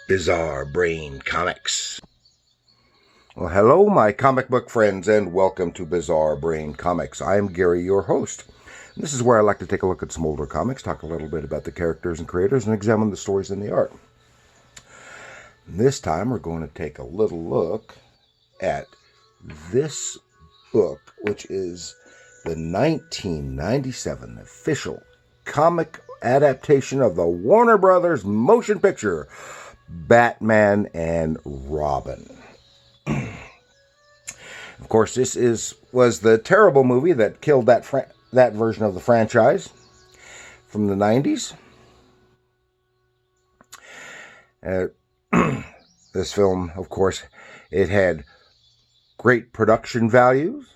Bizarre Brain Comics. Well, hello, my comic book friends, and welcome to Bizarre Brain Comics. I am Gary, your host. This is where I like to take a look at some older comics, talk a little bit about the characters and creators, and examine the stories and the art. This time, we're going to take a little look at this book, which is the 1997 official comic adaptation of the Warner Brothers motion picture, Batman and Robin. Of course, this was the terrible movie that killed that version of the franchise from the 90s. This film, of course, it had great production values,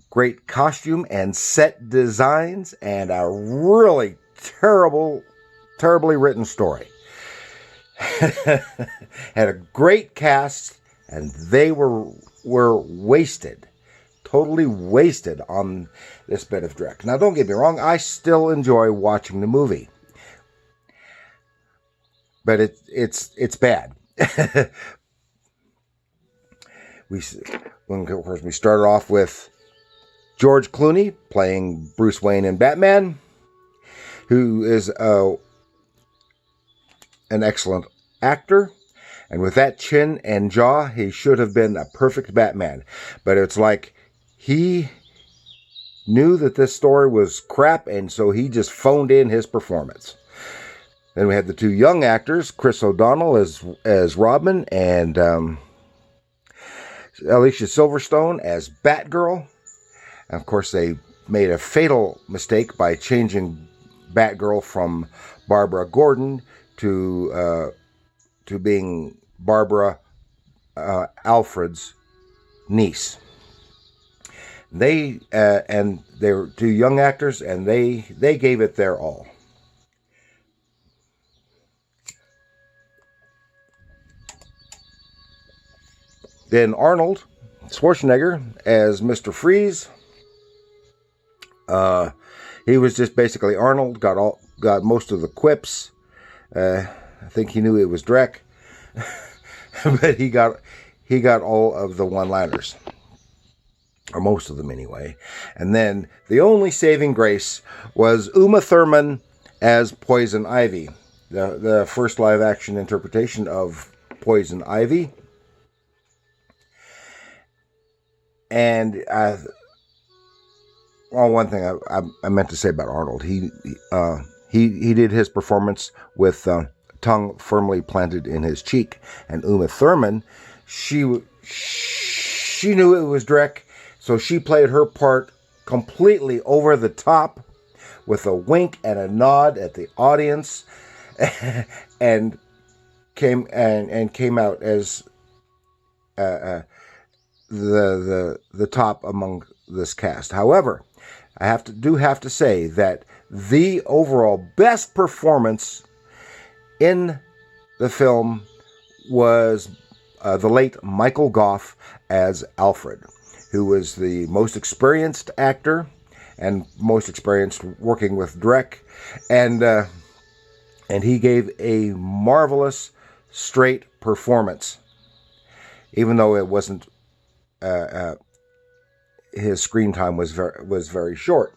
great costume and set designs, and a really terribly written story. Had a great cast, and they were wasted, totally wasted on this bit of dreck. Now, don't get me wrong, I still enjoy watching the movie, but it's bad. Of course, we started off with George Clooney playing Bruce Wayne in Batman, who is an excellent actor. And with that chin and jaw, he should have been a perfect Batman. But it's like he knew that this story was crap, and so he just phoned in his performance. Then we had the two young actors, Chris O'Donnell as Robin, and Alicia Silverstone as Batgirl. And of course, they made a fatal mistake by changing Batgirl from Barbara Gordon to being Barbara Alfred's niece. They were two young actors, and they gave it their all. Then Arnold Schwarzenegger as Mr. Freeze. He was just basically Arnold. Got most of the quips. I think he knew it was Drek, but he got all of the one-liners, or most of them anyway. And then the only saving grace was Uma Thurman as Poison Ivy, the first live-action interpretation of Poison Ivy. And one thing I meant to say about Arnold, he did his performance with tongue firmly planted in his cheek, and Uma Thurman, she knew it was Drek, so she played her part completely over the top, with a wink and a nod at the audience, and came out as the top among this cast. However, I have to say that the overall best performance in the film was the late Michael Gough as Alfred, who was the most experienced actor and most experienced working with Drek, and he gave a marvelous straight performance, even though it wasn't. His screen time was very short.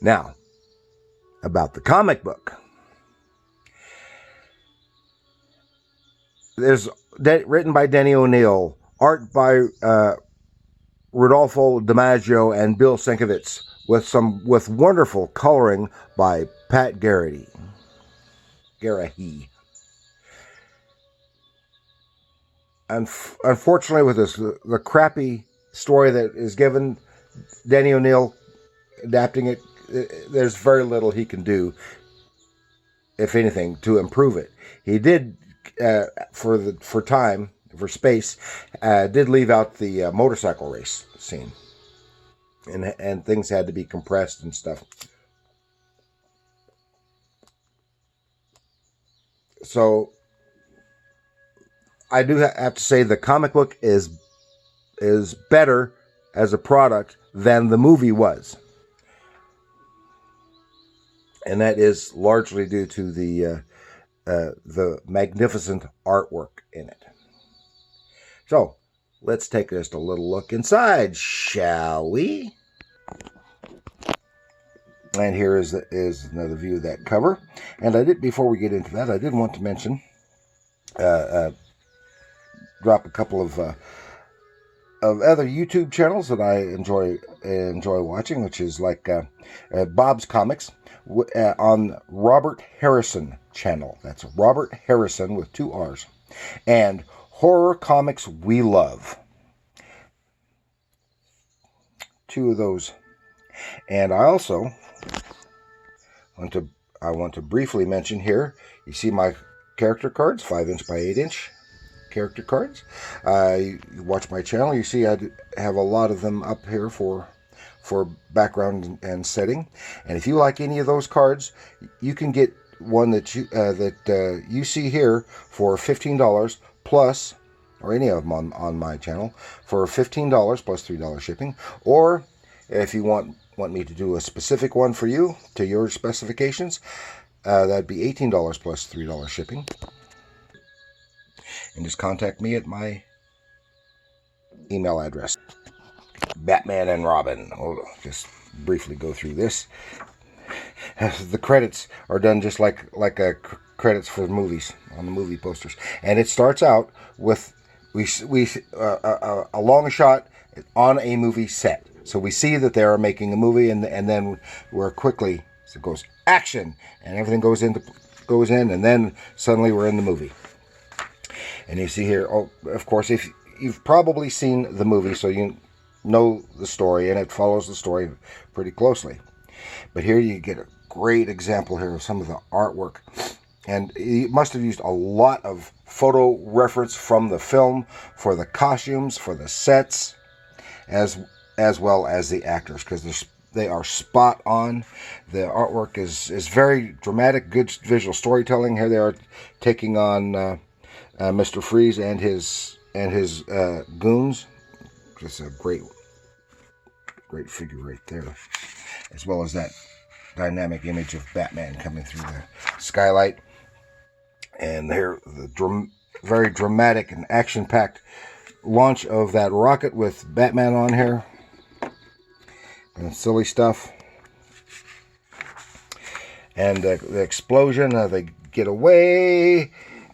Now, about the comic book. There's written by Denny O'Neil, art by Rodolfo Damaggio and Bill Sienkiewicz, with wonderful coloring by Pat Garrity. Unfortunately, with the crappy story that is given, Denny O'Neil adapting it, there's very little he can do, if anything, to improve it. He did, for space, did leave out the motorcycle race scene, and things had to be compressed and stuff. So I do have to say the comic book is better as a product than the movie was. and that is largely due to the magnificent artwork in it. So let's take just a little look inside, shall we? And here is another view of that cover. And before we get into that, I did want to mention, drop a couple of other YouTube channels that I enjoy watching, which is like Bob's Comics on Robert Harrison channel. That's Robert Harrison with 2 R's. And Horror Comics We Love. 2 of those. And I also want to briefly mention here, you see my character cards, 5" by 8" character cards. You watch my channel, you see I have a lot of them up here for background and setting. And if you like any of those cards, you can get one that you see here for $15 plus, or any of them on my channel for $15 plus $3 shipping. Or if you want me to do a specific one for you to your specifications, that'd be $18 plus $3 shipping. And just contact me at my email address. Batman and Robin. I'll just briefly go through this. The credits are done just like credits for movies on the movie posters, and it starts out with a long shot on a movie set. So we see that they are making a movie, and then we're quickly, so it goes action, and everything goes in, and then suddenly we're in the movie. And you see here, oh, of course, if you've probably seen the movie, so you know the story, and it follows the story pretty closely. But here you get a great example here of some of the artwork. And he must have used a lot of photo reference from the film for the costumes, for the sets, as well as the actors, because they are spot on. The artwork is very dramatic, good visual storytelling. Here they are taking on Mr. Freeze and his goons. Just a great figure right there, as well as that dynamic image of Batman coming through the skylight. And here, the very dramatic and action-packed launch of that rocket with Batman on here. And silly stuff. And the explosion, they get away.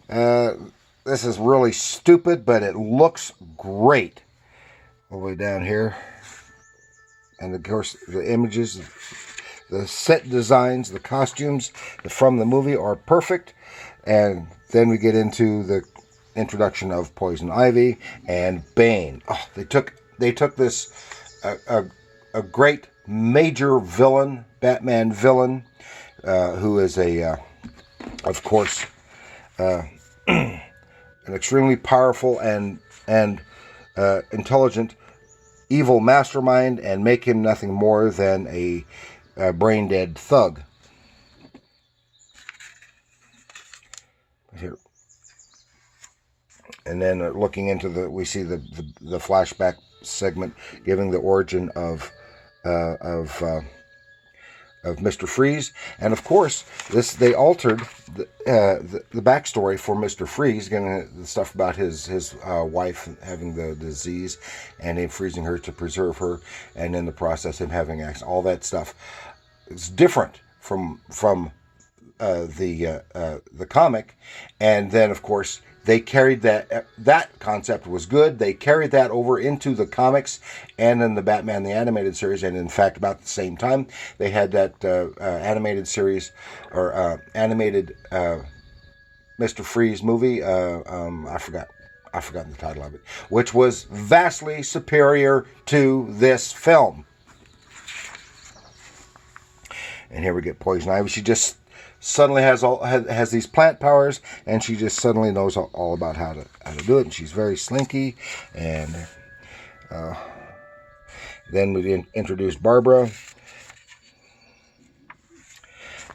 This is really stupid, but it looks great. All the way down here. And of course, the images, the set designs, the costumes from the movie are perfect. And then we get into the introduction of Poison Ivy and Bane. Oh, they took this a great major villain, Batman villain, who is of course, an extremely powerful and intelligent evil mastermind, and make him nothing more than a brain-dead thug. Here. And then looking into we see the flashback segment giving the origin of Mr. Freeze, and of course they altered the backstory for Mr. Freeze, getting the stuff about his wife having the disease and him freezing her to preserve her, and in the process him having accident. All that stuff is different from the comic, and then of course they carried that concept was good. They carried that over into the comics and in the Batman the Animated Series, and in fact about the same time they had that animated series or animated Mr. Freeze movie. I've forgotten the title of it, which was vastly superior to this film. And here we get Poison Ivy. She just suddenly has these plant powers, and she just suddenly knows all about how to do it, and she's very slinky. And then we introduce Barbara,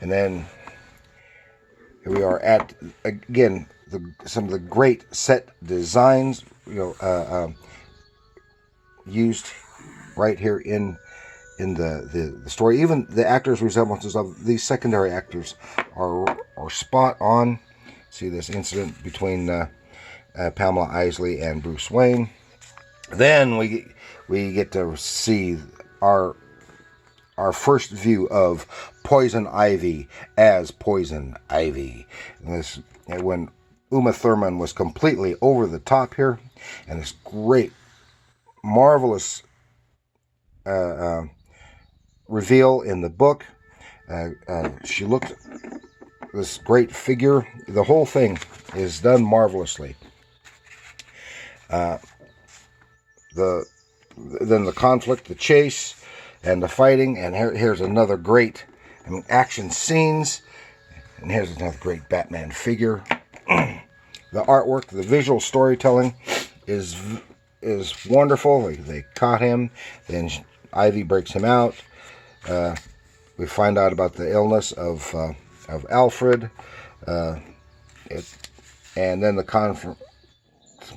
and then here we are at again some of the great set designs, used right here in the story. Even the actors' resemblances of these secondary actors are spot on. See this incident between Pamela Isley and Bruce Wayne. Then we get to see our first view of Poison Ivy as Poison Ivy. And when Uma Thurman was completely over the top here, and this great, marvelous reveal in the book. She looked this great figure. The whole thing is done marvelously. Then the conflict, the chase, and the fighting, and here's another great action scenes, and here's another great Batman figure. The artwork, the visual storytelling is wonderful. They caught him, then Ivy breaks him out. We find out about the illness of Alfred, and then the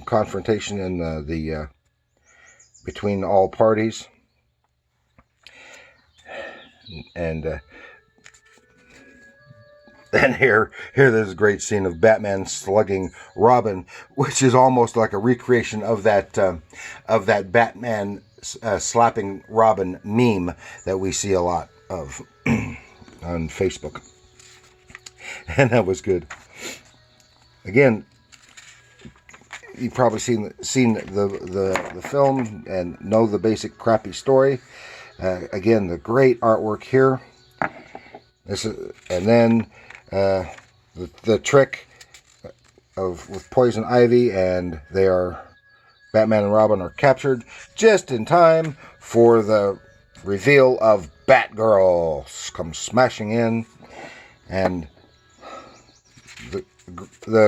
confrontation in the between all parties, and here there's a great scene of Batman slugging Robin, which is almost like a recreation of that Batman slapping Robin meme that we see a lot of on Facebook, and that was good. Again, you've probably seen the film and know the basic crappy story. Again, the great artwork here. And then the trick with Poison Ivy, and Batman and Robin are captured just in time for the reveal of Batgirl comes smashing in, and the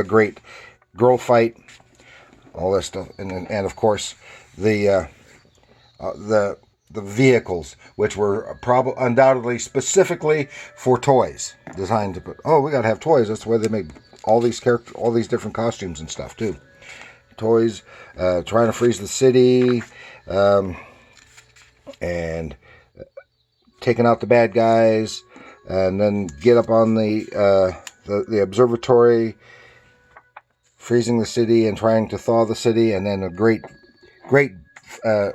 great girl fight, all this stuff, and of course the vehicles, which were undoubtedly specifically for toys, designed to put. Oh, we gotta have toys. That's why they made all these different costumes and stuff too. Toys, trying to freeze the city, and taking out the bad guys, and then get up on the observatory, freezing the city and trying to thaw the city, and then a great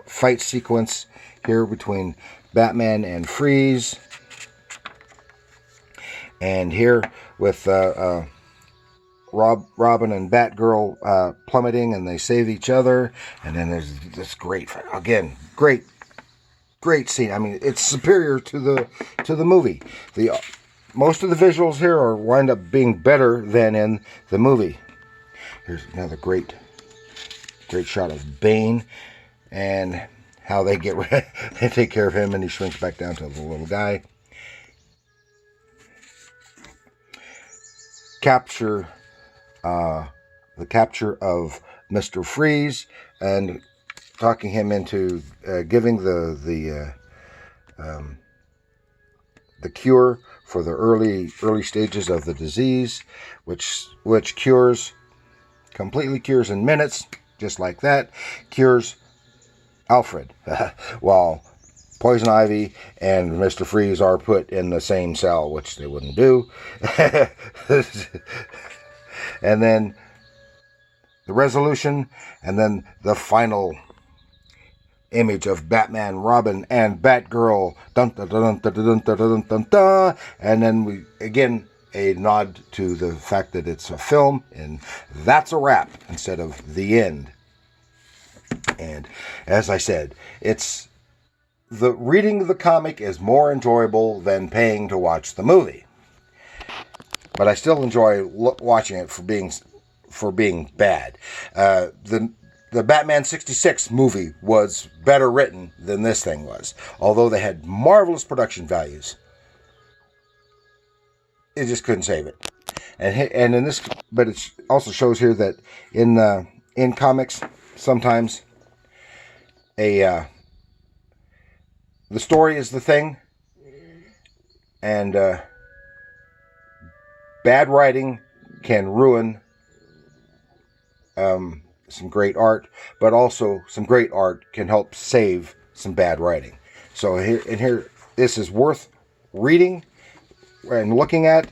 fight sequence here between Batman and Freeze, and here with Robin and Batgirl plummeting, and they save each other, and then there's this great scene. I mean, it's superior to the movie. Most of the visuals here wind up being better than in the movie. Here's another great shot of Bane, and how they they take care of him, and he shrinks back down to the little guy. The capture of Mr. Freeze, and talking him into giving the cure for the early stages of the disease, which completely cures in minutes, just like that, cures Alfred, while Poison Ivy and Mr. Freeze are put in the same cell, which they wouldn't do. And then the resolution, and then the final image of Batman, Robin, and Batgirl, dun, dun, dun, dun, dun, dun, dun, dun, dun, and then again a nod to the fact that it's a film, and that's a wrap instead of the end. And as I said, reading the comic is more enjoyable than paying to watch the movie. But I still enjoy watching it for being bad. The Batman 66 movie was better written than this thing was, although they had marvelous production values. It just couldn't save it. And in this, but it also shows here that in comics, sometimes the story is the thing, and bad writing can ruin some great art, but also some great art can help save some bad writing. So here, this is worth reading and looking at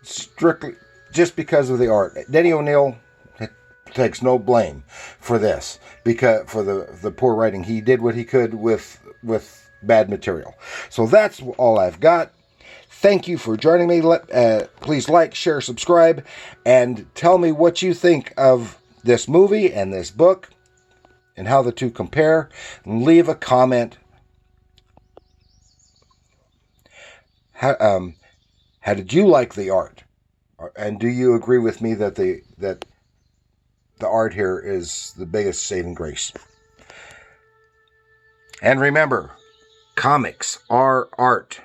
strictly just because of the art. Denny O'Neil takes no blame for this, because for the poor writing. He did what he could with bad material. So that's all I've got. Thank you for joining me. Please like, share, subscribe, and tell me what you think of this movie and this book and how the two compare. And leave a comment. How did you like the art? And do you agree with me that the art here is the biggest saving grace? And remember, comics are art.